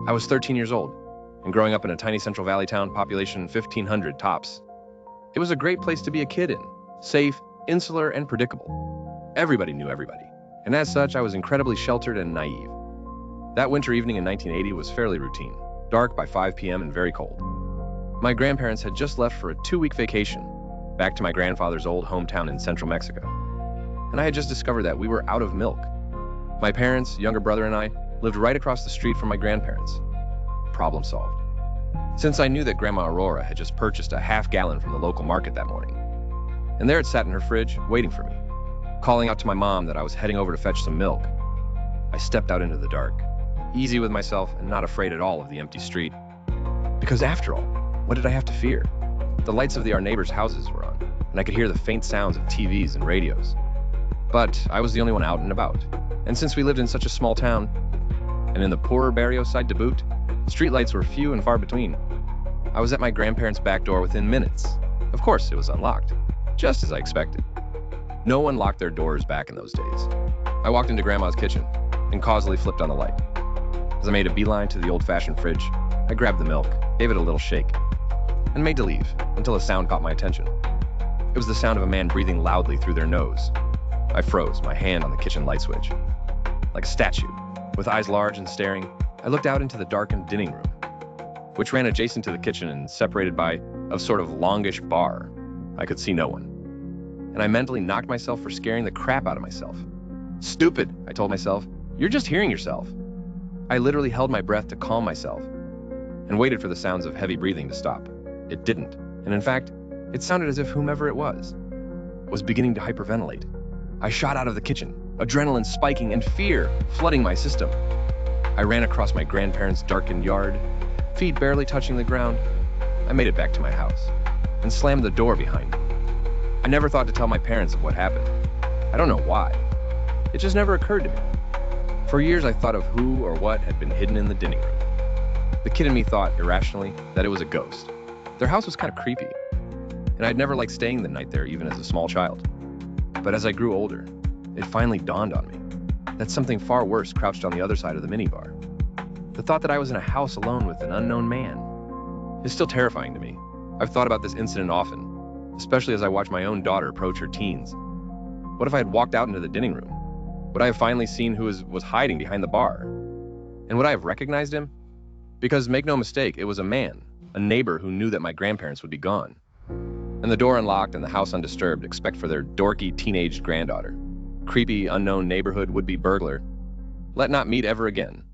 I was 13 years old, and growing up in a tiny Central Valley town, population 1,500 tops, it was a great place to be a kid in, safe, insular, and predictable. Everybody knew everybody, and as such, I was incredibly sheltered and naive. That winter evening in 1980 was fairly routine, dark by 5 p.m. and very cold. My grandparents had just left for a 2-week vacation, back to my grandfather's old hometown in central Mexico, and I had just discovered that we were out of milk. My parents, younger brother, and I lived right across the street from my grandparents. Problem solved. Since I knew that Grandma Aurora had just purchased a half-gallon from the local market that morning, and there it sat in her fridge, waiting for me. Calling out to my mom that I was heading over to fetch some milk, I stepped out into the dark, easy with myself and not afraid at all of the empty street. Because after all, what did I have to fear? The lights of our neighbors' houses were on, and I could hear the faint sounds of TVs and radios. But I was the only one out and about, and since we lived in such a small town, and in the poorer barrio side to boot, streetlights were few and far between. I was at my grandparents' back door within minutes. Of course, it was unlocked, just as I expected. No one locked their doors back in those days. I walked into Grandma's kitchen and causally flipped on the light. As I made a beeline to the old-fashioned fridge, I grabbed the milk, gave it a little shake, and made to leave until a sound caught my attention. It was the sound of a man breathing loudly through their nose. I froze, my hand on the kitchen light switch. Like a statue, with eyes large and staring, I looked out into the darkened dining room, which ran adjacent to the kitchen and separated by a sort of longish bar. I could see no one, and I mentally knocked myself for scaring the crap out of myself. Stupid, I told myself. You're just hearing yourself. I literally held my breath to calm myself and waited for the sounds of heavy breathing to stop. It didn't, and in fact, it sounded as if whomever it was beginning to hyperventilate. I shot out of the kitchen, adrenaline spiking and fear flooding my system. I ran across my grandparents' darkened yard, feet barely touching the ground. I made it back to my house and slammed the door behind me. I never thought to tell my parents of what happened. I don't know why. It just never occurred to me. For years, I thought of who or what had been hidden in the dining room. The kid in me thought, irrationally, that it was a ghost. Their house was kind of creepy, and I'd never liked staying the night there, even as a small child. But as I grew older, it finally dawned on me that something far worse crouched on the other side of the minibar. The thought that I was in a house alone with an unknown man is still terrifying to me. I've thought about this incident often, especially as I watch my own daughter approach her teens. What if I had walked out into the dining room? Would I have finally seen who was hiding behind the bar? And would I have recognized him? Because make no mistake, it was a man, a neighbor who knew that my grandparents would be gone. And the door unlocked and the house undisturbed, except for their dorky teenage granddaughter. Creepy, unknown neighborhood would-be burglar. Let not meet ever again.